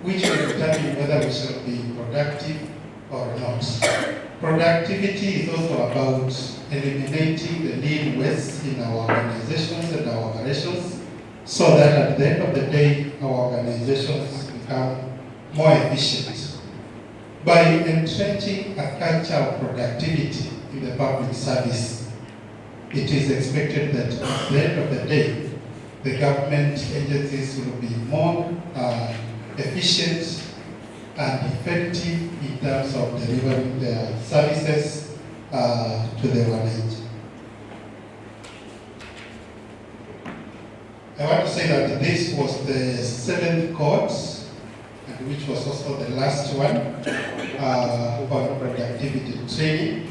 which will determine whether we shall be productive or not. Productivity is also about eliminating the lean waste in our organizations and our operations, so that at the end of the day, our organizations become more efficient. By entrenching a culture of productivity in the public service, it is expected that at the end of the day, the government agencies will be more efficient and effective in terms of delivering their services to the village. I want to say that this was the 7th court, and which was also the last one on productivity training.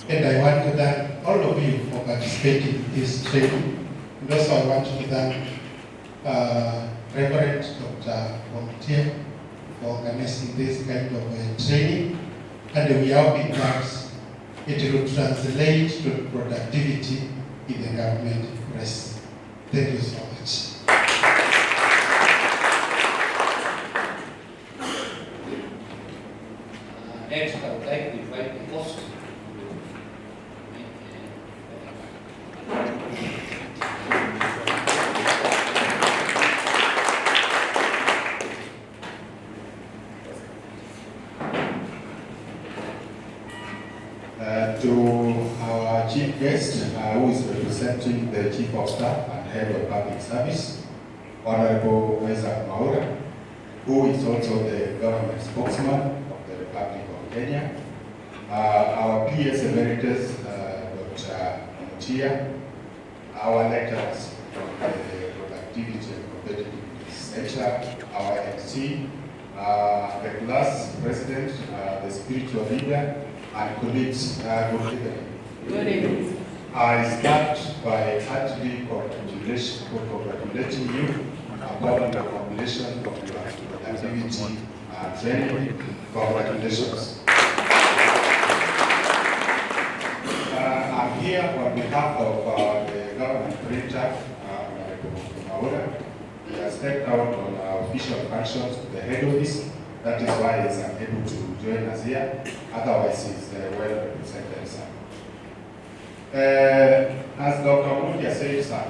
And I want to thank all of you for participating in this training. And also I want to thank Reverend Dr. Mwaura for organizing this kind of training. And we are hoping that it will translate to productivity in the government press. Thank you so much. Next, I would like to invite the host. To our chief guest, who is representing the Chief of Staff and Head of Public Service, Honorable Mwaura, who is also the Government Spokesman of the Republic of Kenya, our PS Emeritus, Dr. Mwaura, our lecturers from the Productivity and Competitiveness Center, our MC, the class president, the spiritual leader, and colleagues. Good evening. Good evening. I start by heartily congratulating you upon the completion of your productivity training. Congratulations. I'm here on behalf of the government printer, Mwaura. He has stepped out on our official functions to the head office. That is why he's unable to join us here. Otherwise, he's well represented, sir. As Dr. Mwaura said, sir,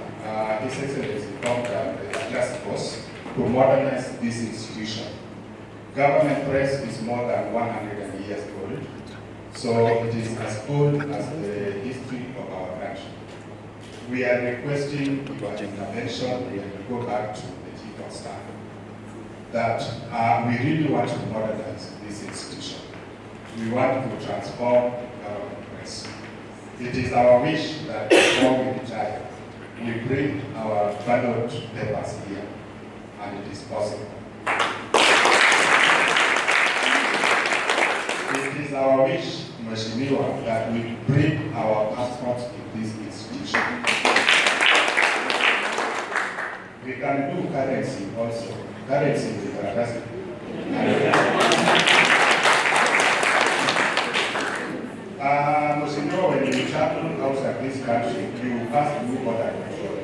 His Excellency informed a task force to modernize this institution. Government press is more than 100 years old, so it is as old as the history of our country. We are requesting your intervention when we go back to the Chief of Staff, that we really want to modernize this institution. We want to transform government press. It is our wish that before we retire, we bring our ballot papers here, and it is possible. It is our wish, Mheshimiwa, that we bring our passports in this institution. We can do currency also. Currency is fantastic. Mheshimiwa, when you travel outside this country, you pass through border control.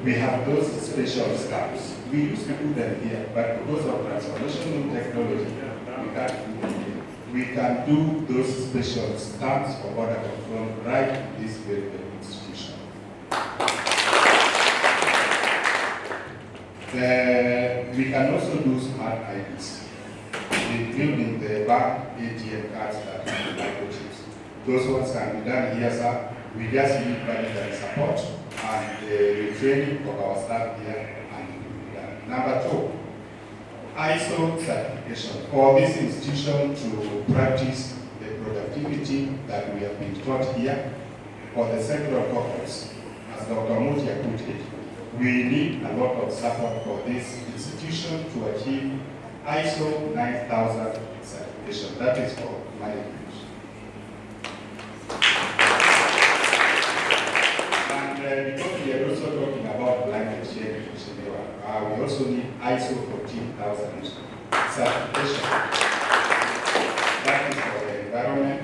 We have those special stamps. We used to do them here, but because of transformational technology, we can't do them here. We can do those special stamps for border control right in this very institution. We can also do smart IDs, including the bank ATM cards that can be microchips. Those ones can be done here, sir. We just need budgetary support and the training of our staff here. And number 2, ISO certification for this institution to practice the productivity that we have been taught here for the central corporates. As Dr. Mwaura put it, we need a lot of support for this institution to achieve ISO 9000 certification. That is for management. And because we are also talking about climate change, we also need ISO 14000 certification. That is for the environment,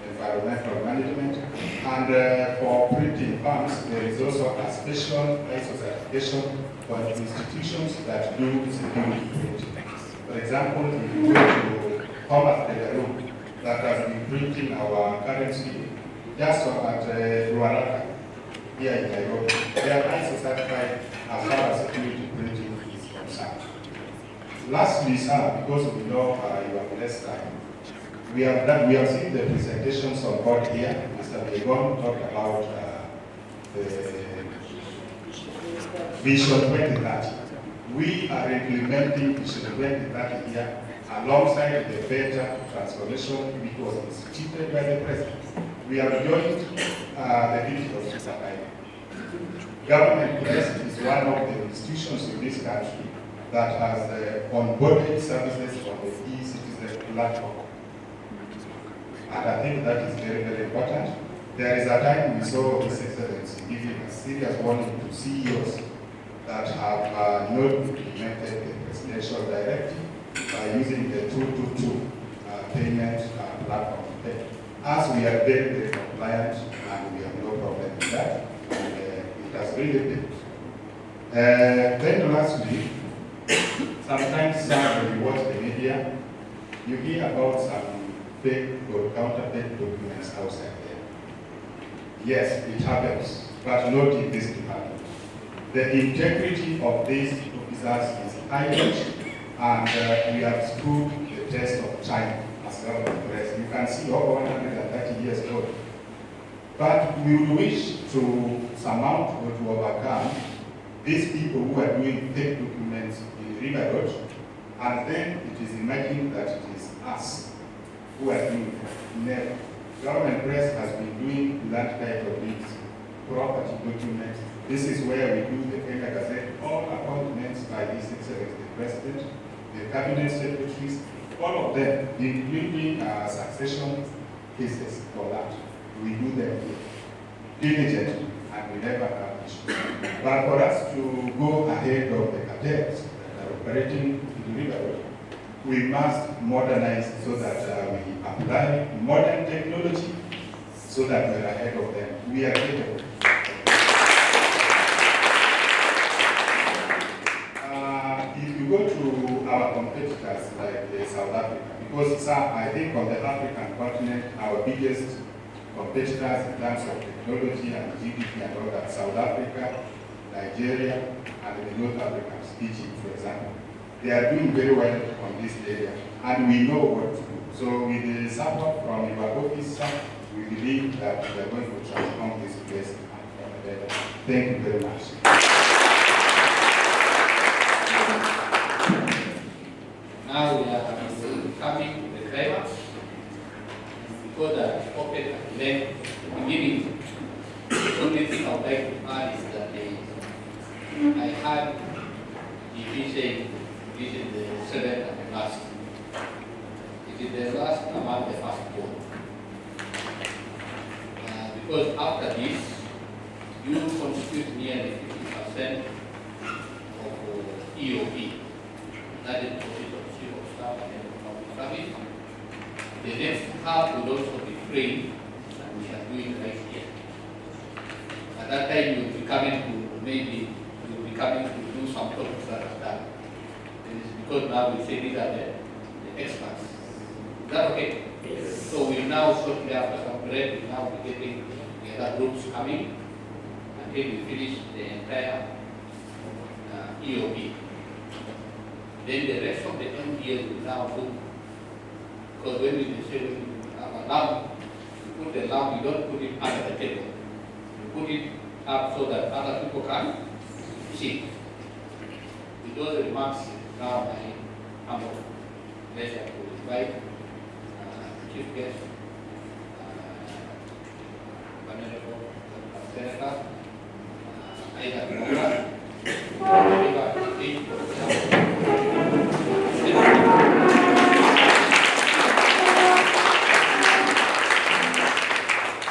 environmental management, and for printing firms, there is also a special ISO certification for institutions that do security printing. For example, if you go to Thomas Delaru, that has been printing our currency, just at Ruaraka, here in Nairobi, they are ISO certified as far as security printing is concerned. Lastly, sir, because we know you have less time, we have seen the presentations on board here. Mr. Begon talked about the Vision 2030. We are implementing Vision 2030 here alongside the better transformation which was instituted by the President. We have joined the digital society. Government Press is one of the institutions in this country that has onboarded services on the e-citizen platform. And I think that is very, very important. There is a time we saw His Excellency giving a serious warning to CEOs that have not implemented the presidential directive by using the 222 payment platform. As we are very, very compliant and we have no problem with that, it has really been. Then lastly, sometimes when you watch the media, you hear about some fake or counterfeit documents outside there. Yes, it happens, but not in this department. The integrity of these officers is high, and we have stood the test of time as government press. You can see over 130 years old. But we would wish to surmount or to overcome these people who are doing fake documents in River Road, and then it is imagined that it is us who are doing it. Never. Government press has been doing that type of things, property documents. This is where we do the Kenya Gazette, all appointments by His Excellency the President, the Cabinet Secretaries, all of them, including succession cases for that. We do them diligently, and we never have issues. But for us to go ahead of the cartels that are operating in the river, we must modernize so that we apply modern technology so that we're ahead of them. We are capable. If you go to our competitors like South Africa, because I think on the African continent, our biggest competitors in terms of technology and GDP and all that, South Africa, Nigeria, and the North Africans, Egypt, for example. They are doing very well on this area, and we know what to do. So with the support from your office, we believe that we are going to transform this place for the better. Thank you very much. Now we are coming to the climax. Because I have spoken at length at the beginning, the only thing I would like to add is that I had the vision. This is the seventh and the last. It is the last among the first born. Because after this, you constitute nearly 50% of EOP. That is the Office of Chief of Staff and Public Service. The next half will also be trained, and we are doing right here. At that time, you will be coming to do some topics that are done. It is because now we say these are the experts. Is that okay? Yes. So we now shortly after some break, we now be getting the other groups coming until we finish the entire EOP. Then the rest of the MDL will now do. Because when we say we have a lamp, you put the lamp, you don't put it under the table. You put it up so that other people can see. With those remarks, now I humble pleasure to invite Chief Guest, Honorable Senator Mwaura.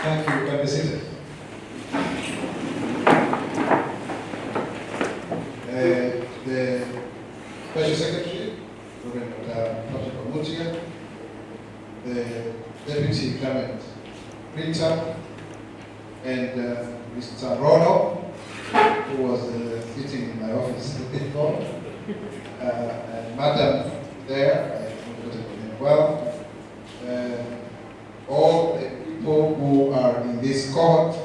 Thank you. You can be seated. The Special Secretary, Government Spokesperson Dr, the Deputy Government Printer, and Mr. Rono, who was sitting in my office before, and Madam there. I put it well. All the people who are in this court,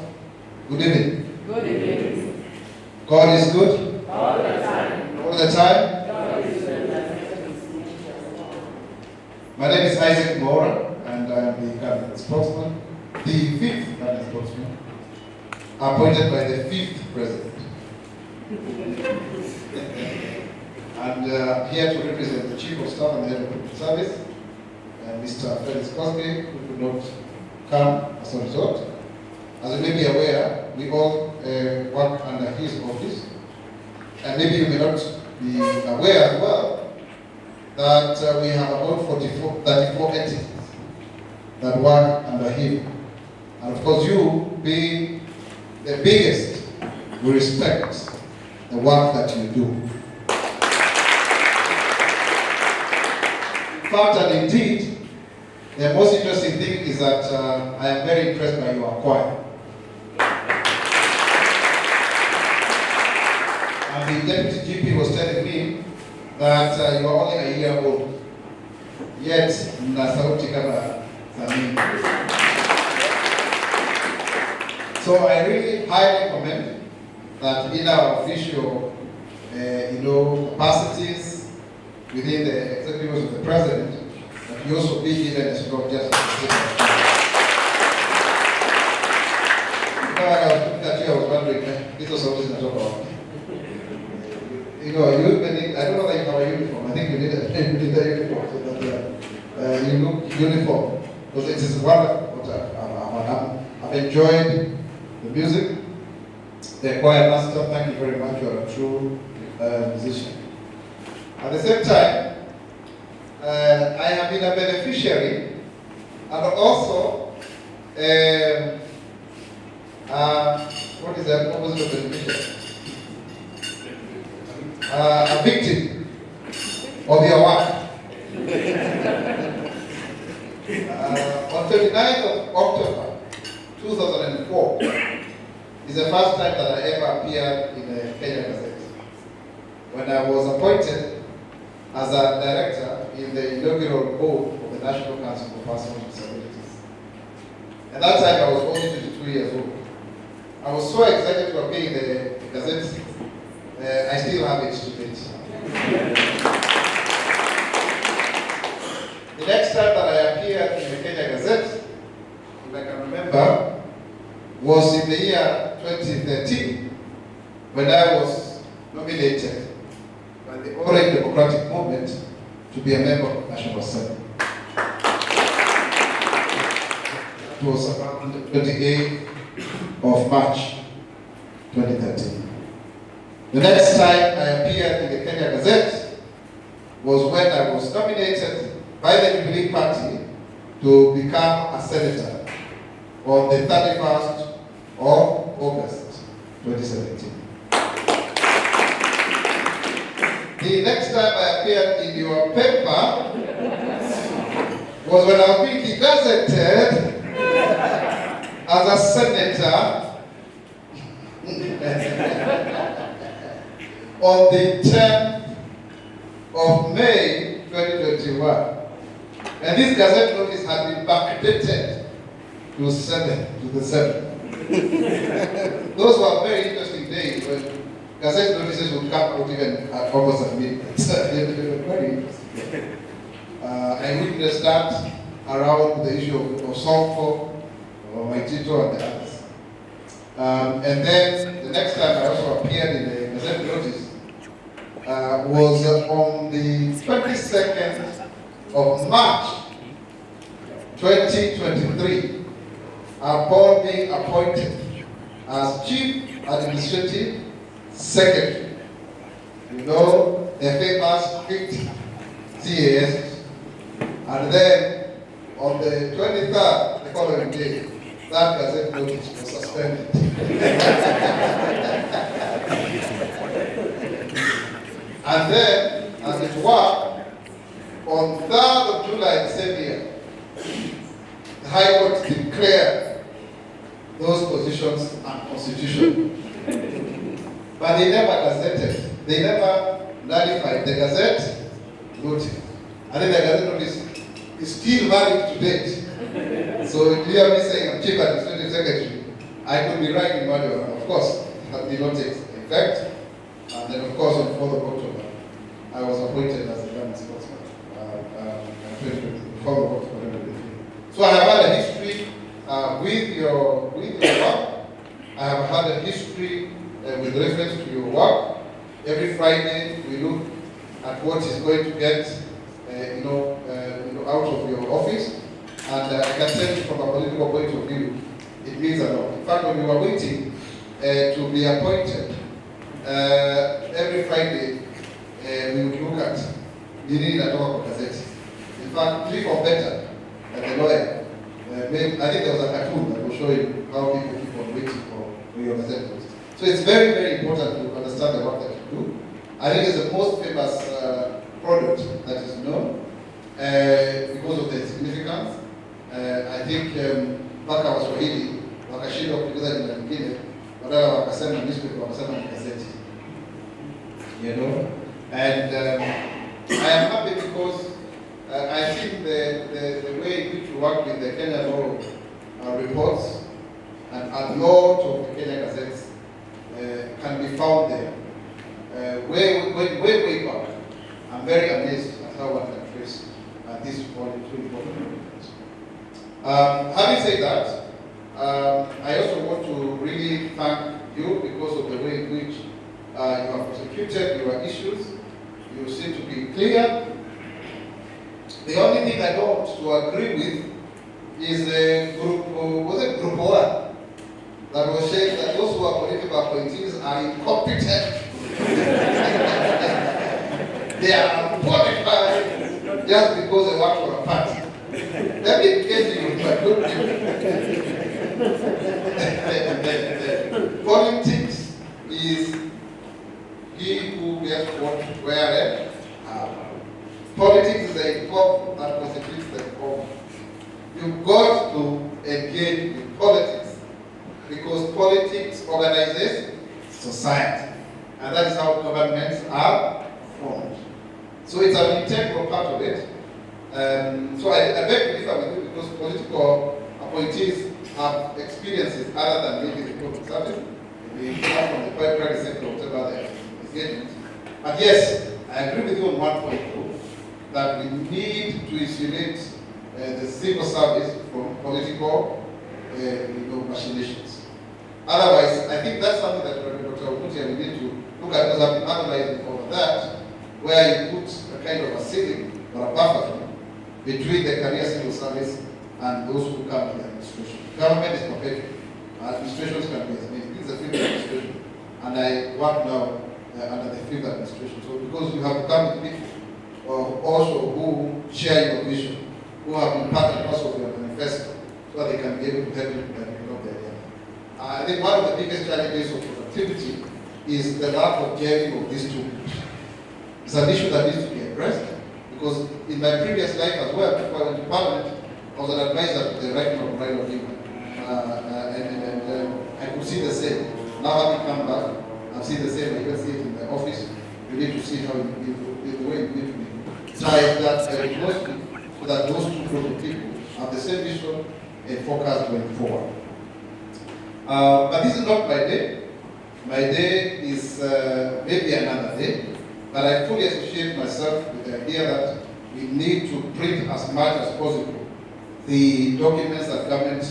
good evening. Good evening. God is good? All the time. All the time? God is good. My name is Mwaura, and I'm the Government Spokesman, the 5th Government Spokesman, appointed by the 5th President. And here to represent the Chief of Staff and the Head of Public Service, Mr. Felix Cosby, who could not come as a result. As you may be aware, we all work under his office, and maybe you may not be aware as well that we have about 34 entities that work under him. And of course, you being the biggest, we respect the work that you do. In fact, and indeed, the most interesting thing is that I am very impressed by your choir. And the Deputy GP was telling me that you are only a year old, yet mna sauti kama za mimi. So I really highly recommend that in our official capacities within the executives of the President, that you also be given a sort of justice. I was wondering, this was always in the talk about. I don't know if you have a uniform. I think you need a uniform so that you look uniform. Because it is wonderful. I've enjoyed the music. The choir master, thank you very much. You are a true musician. At the same time, I have been a beneficiary and also what is that opposite of beneficiary? A victim of your work. On 29th of October 2004 is the first time that I ever appeared in the Kenya Gazette, when I was appointed as a director in the inaugural board of the National Council for Persons with Disabilities. At that time, I was only 22 years old. I was so excited to appear in the Gazette. I still have it to date. The next time that I appeared in the Kenya Gazette, if I can remember, was in the year 2013, when I was nominated by the Orange Democratic Movement to be a member of the National Assembly. It was around the 28th of March 2013. The next time I appeared in the Kenya Gazette was when I was nominated by the Jubilee Party to become a senator on the 31st of August 2017. The next time I appeared in your paper was when I was being gazetted as a senator on the 10th of May 2021. And this gazette notice had been backdated to the 7th. Those were very interesting days when gazette notices would come out even at almost at midnight. They were very interesting. I witnessed that around the issue of Sonko, or Maitito, and the others. And then the next time I also appeared in the gazette notice was on the 22nd of March 2023, upon being appointed as Chief Administrative Secretary. You know, the famous 5th CAS. And then on the 23rd, the following day, that gazette notice was suspended. And then, as it were, on 3rd of July the same year, the High Court declared those positions unconstitutional. But they never gazetted, they never nullified the Gazette notice. I think the Gazette notice is still valid to date. So if you hear me saying I'm chief administrative secretary, I could be right in Mwaura. Of course, that did not take effect. And then of course on 4th of October, I was appointed as the government spokesman. Before the October. So I have had a history with your work. I have had a history with reference to your work. Every Friday we look at what is going to get out of your office. And I can tell you from a political point of view, it means a lot. In fact, when we were waiting to be appointed, every Friday we would look at Nini Natoka Gazette. In fact, Cliff or Better, the lawyer, I think there was a cartoon that will show you how people keep on waiting for your Gazette. So it's very, very important to understand the work that you do. I think it's the most famous product that is known because of the significance. I think mpaka Waswahili wakashindwa kuuliza jina lingine, badala wakasema newspaper, wakasema ni gazeti. You know, and I am happy because I think the way in which you work with the Kenya law reports and a lot of the Kenya gazettes can be found there. Way back. I'm very amazed at how one can trace this two important documents. Having said that, I also want to really thank you because of the way in which you have prosecuted your issues. You seem to be clear. The only thing I don't to agree with is the group, Group 1, that was saying that those who are political appointees are incompetent. They are qualified just because they work for a party. Let me educate you, but don't politics is he who gets what, where, and how. Politics is the inform that constitutes the inform. You've got to engage with politics because politics organizes society. And that is how governments are formed. So it's an integral part of it. So I beg to differ with you because political appointees have experiences other than maybe the public service. They come from the private sector or whatever their engagement. But yes, I agree with you on one point too, that we need to isolate the civil service from political machinations. Otherwise, I think that's something that Dr. Okutia we need to look at, because I've been analyzing all of that, where you put a kind of a ceiling or a buffer zone between the career civil service and those who come to the administration. Government is perpetual. Administrations can be as many. This is a field administration. And I work now under the field administration. So because you have to come with people also who share your vision, who have been part and parcel of your manifesto, so that they can be able to help you develop their agenda. I think one of the biggest challenges of productivity is the lack of gelling of these two groups. It's an issue that needs to be addressed, because in my previous life as well, before I went to Parliament, I was an advisor to the Right Honourable Raila Odinga, and I could see the same. Now having come back, I've seen the same. I can see it in the office. You need to see how the way you need to be. Try that mostly so that those two groups of people have the same vision and focus going forward. But this is not my day. My day is maybe another day. But I fully associate myself with the idea that we need to print as much as possible the documents that government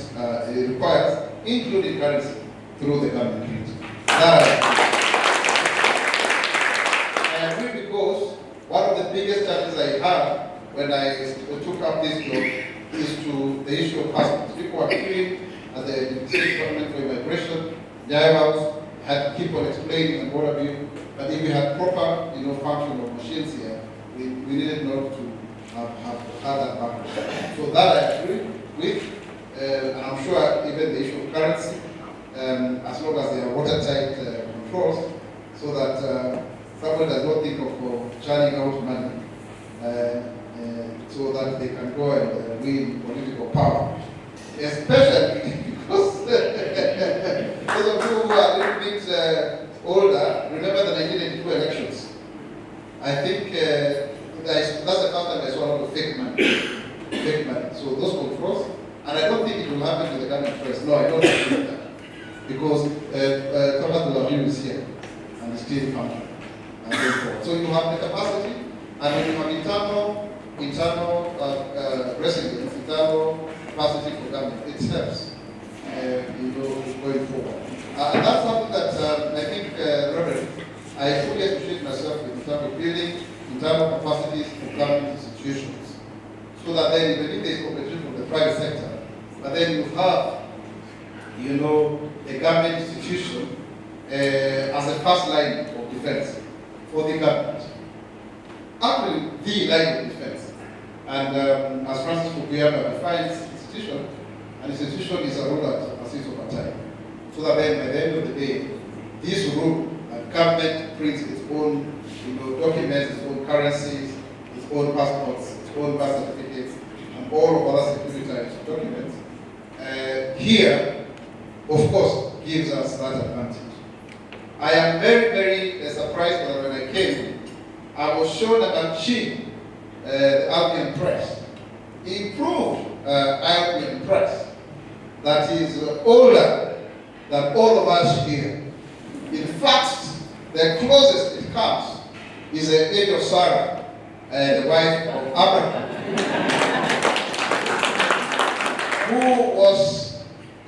requires, including currency, through the government print. I agree, because one of the biggest challenges I had when I took up this job is to the issue of passports. People are queuing at the State Department for Immigration, their house, had to keep on explaining and what have you. But if we had proper, function of machines here, we needed not to have that background. So that I agree with, and I'm sure even the issue of currency, as long as there are watertight controls, so that someone does not think of churning out money, so that they can go and win political power. Especially because those of you who are a little bit older, remember the 1982 elections. I think there is that's the first time I saw a lot of fake money. Fake money. So those controls, and I don't think it will happen to the government first. No, I don't think that. Because Thomas de la Rue is here, and is still functioning, and so forth. So you have the capacity, and when you have internal resilience, internal capacity for government, it helps, going forward. And that's something that I think, Reverend, I fully associate myself with in terms of building internal capacities for government institutions, so that then even if there is competition from the private sector, but then you have, a government institution as a first line of defense for the government. Actually, the line of defense. And as Francis Fukuyama defines institution, an institution is a rule that persists over time. So that then, by the end of the day, this rule, government prints its own, documents, its own currencies, its own passports, its own birth certificates, and all of other security types of documents. Here, of course, gives us that advantage. I am very, very surprised that when I came, I was shown a machine, the Albion Press, improved Albion Press, that is older than all of us here. In fact, the closest it comes is the age of Sarah, the wife of Abraham, who was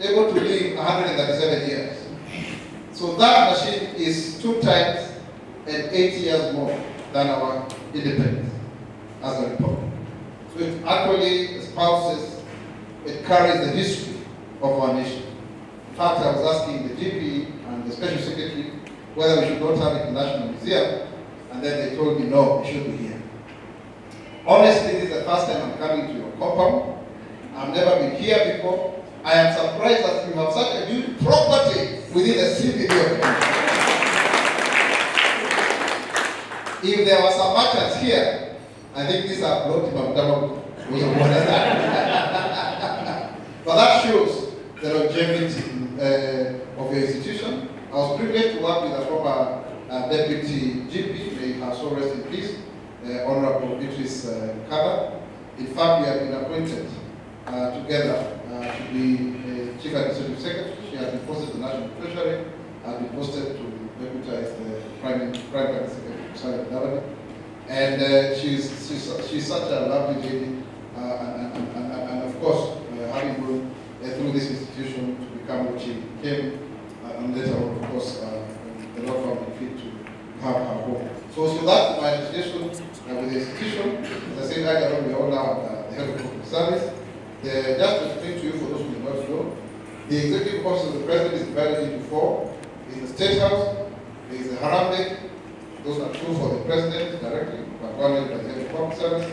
able to live 137 years. So that machine is 2 times and 8 years more than our independence as a republic. So it actually espouses, it carries the history of our nation. In fact, I was asking the GP and the Special Secretary whether we should not have it in the National Museum, and then they told me, no, it should be here. Honestly, this is the first time I'm coming to your compound. I've never been here before. I am surprised that you have such a huge property within the CBD of Kenya. If there were some matters here, I think these are blocked but that shows the longevity of your institution. I was privileged to work with a former deputy GP, may her soul rest in peace, Honorable Beatrice Kaba. In fact, we have been appointed together to be Chief Administrative Secretary. She has been posted to the National Treasury, has been posted to deputize the Prime Secretary, and she's such a lovely lady, and of course, having gone through this institution to become what she became, and later on, of course, the Lord found it fit to have her home. So that's my association with the institution. As I said earlier on, we all now at the head of public service. Just to explain to you, for those who do not know, the executive office of the president is divided into 4. There is the State House, there is the Harambee. Those are 2 for the president directly, but one led by the head of public service,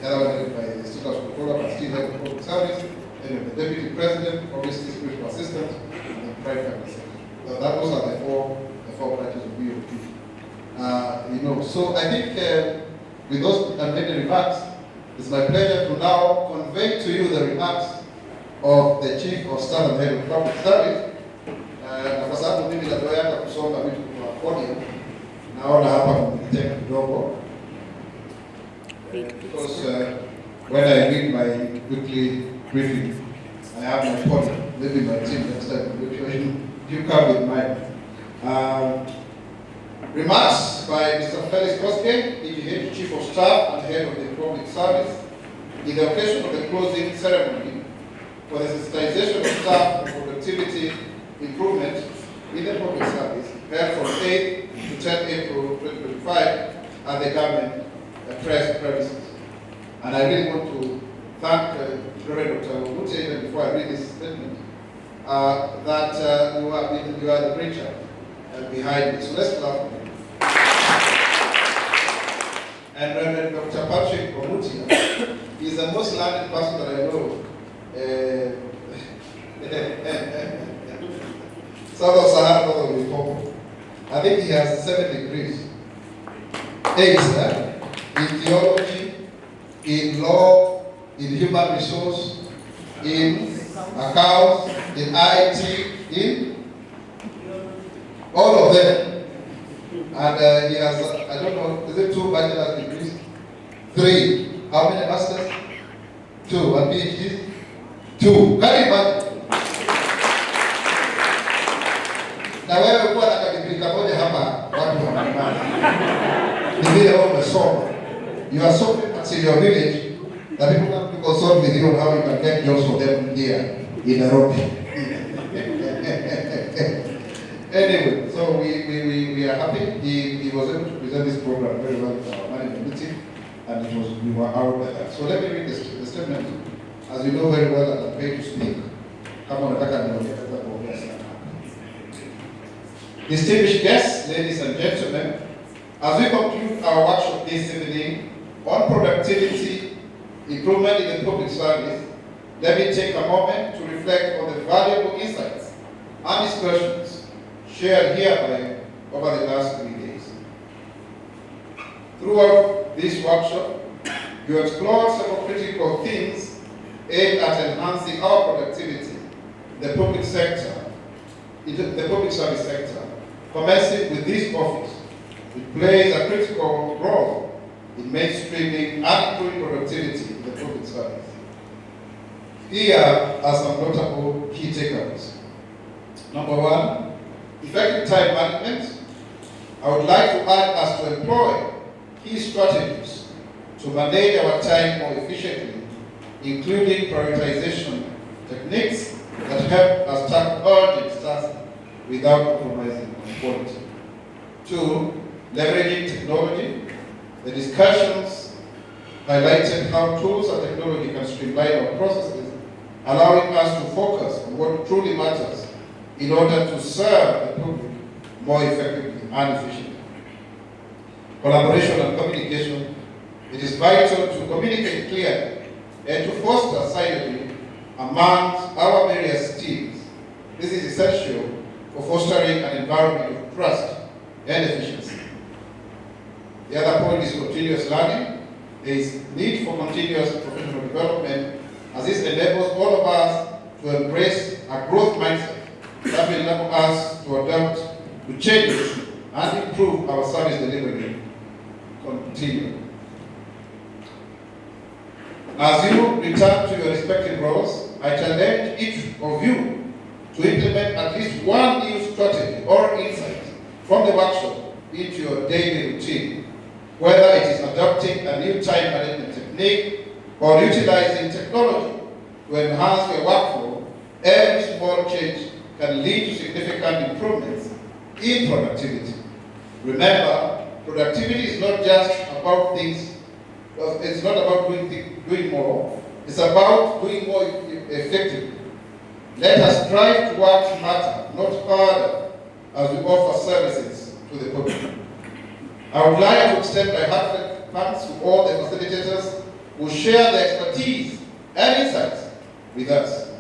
the other one led by the State House controller, but still head of public service. Then the deputy president, obviously spiritual assistant, and the prime secretary. So those are the four branches of BOP. So I think with those many remarks, it's my pleasure to now convey to you the remarks of the Chief of Staff and Head of Public Service. Na kwa sababu mimi natoyaka kusoma vitu kwa podium, naona hapa mniteka kidogo. Because when I read my weekly briefing, I have my podium. Maybe my team next time, you come with mine. Remarks by Mr. Felix Koske, DGH Chief of Staff and Head of the Public Service, in the occasion of the closing ceremony for the sensitization of staff and productivity improvement in the public service, held from 8 to 10 April 2025 at the government press premises. And I really want to thank Reverend Dr. Mwaura, even before I read this statement, that you are the preacher behind this. So let's clap. And Reverend Dr. Patrick Omutia is the most learned person that I know. South of Sahara, North of Limpopo. I think he has 7 degrees. 8 in theology, in law, in human resource, in accounts, in IT, in all of them. And he has, I don't know, is it 2 bachelor's degrees? 3. How many masters? 2. And PhDs? 2. Can you imagine? Na wewe kuwa na kadigrii kamoja hapa watu wanamani. Ni vile wewe umesoma. You are so famous in your village that people come to consult with you on how you can get jobs for them here in Nairobi. Anyway, so we are happy. He was able to present this program very well in our management meeting, and we were out by that. So let me read the statement. As you know very well, that I'm paid to speak. Come on, distinguished guests, ladies and gentlemen, as we conclude our workshop this evening on productivity, improvement in the public service, let me take a moment to reflect on the valuable insights and discussions shared hereby over the last 3 days. Throughout this workshop, you explored several critical themes aimed at enhancing our productivity in the public sector, the public service sector, commencing with this office, which plays a critical role in mainstreaming and improving productivity in the public service. Here are some notable key takeaways. Number 1, effective time management. I would like to urge us to employ key strategies to manage our time more efficiently, including prioritization techniques that help us tackle urgent tasks without compromising on quality. 2, leveraging technology. The discussions highlighted how tools and technology can streamline our processes, allowing us to focus on what truly matters in order to serve the public more effectively and efficiently. Collaboration and communication. It is vital to communicate clearly and to foster synergy amongst our various teams. This is essential for fostering an environment of trust and efficiency. The other point is continuous learning. There is need for continuous professional development, as this enables all of us to embrace a growth mindset that will enable us to adapt to changes and improve our service delivery continually. As you return to your respective roles, I challenge each of you to implement at least one new strategy or insight from the workshop into your daily routine, whether it is adopting a new time management technique or utilizing technology to enhance your workflow. Every small change can lead to significant improvements in productivity. Remember, productivity is not just about things, it's not about doing more, it's about doing more effectively. Let us strive to work smarter, not harder, as we offer services to the public. I would like to extend my heartfelt thanks to all the facilitators who share their expertise and insights with us.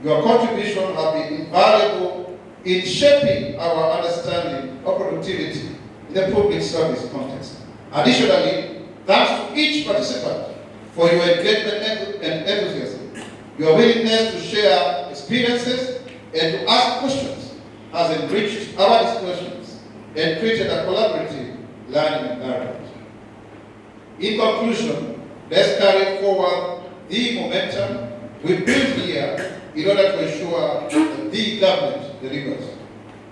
Your contribution has been invaluable in shaping our understanding of productivity in the public service context. Additionally, thanks to each participant for your engagement and enthusiasm. Your willingness to share experiences and to ask questions has enriched our discussions and created a collaborative learning environment. In conclusion, let's carry forward the momentum we built here in order to ensure that the government delivers.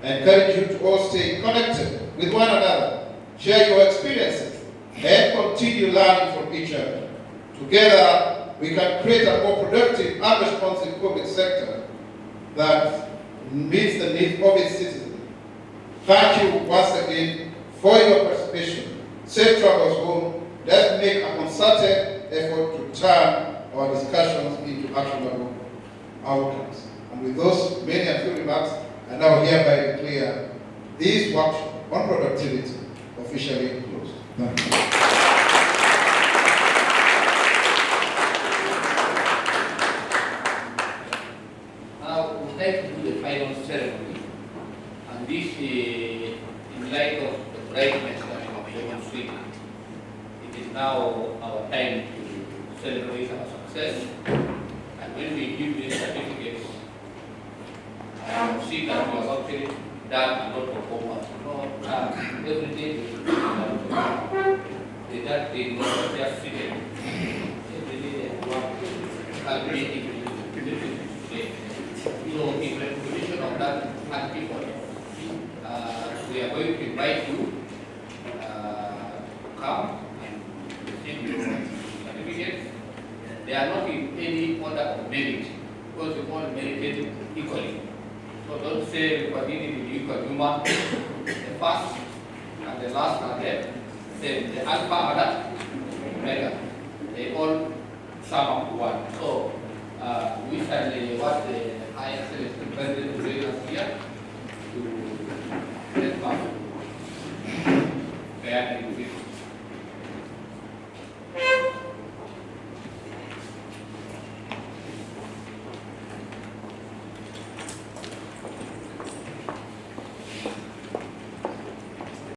I encourage you to all stay connected with one another, share your experiences, and continue learning from each other. Together, we can create a more productive and responsive public sector that meets the needs of its citizens. Thank you once again for your participation. Safe travels home. Let's make a concerted effort to turn our discussions into actionable outcomes. And with those many and few remarks, I now hereby declare this workshop on productivity officially closed. Thank you. Now, we would like to do the final ceremony, and this in light of the brightness that we have demonstrated. It is now our time to celebrate our success, and when we give these certificates, see that we have actually done a lot of homework. Every day we should do that. that they not just seated. Calculating so in recognition of that people, we are going to invite you to come and receive your certificates. They are not in any order of merit, because you all merited equally. So don't say everybody in the equal human. The first and the last are there. Then the alpha order, omega. They all sum up to one. So we shall what the High Excellency President bring us here to let us bear in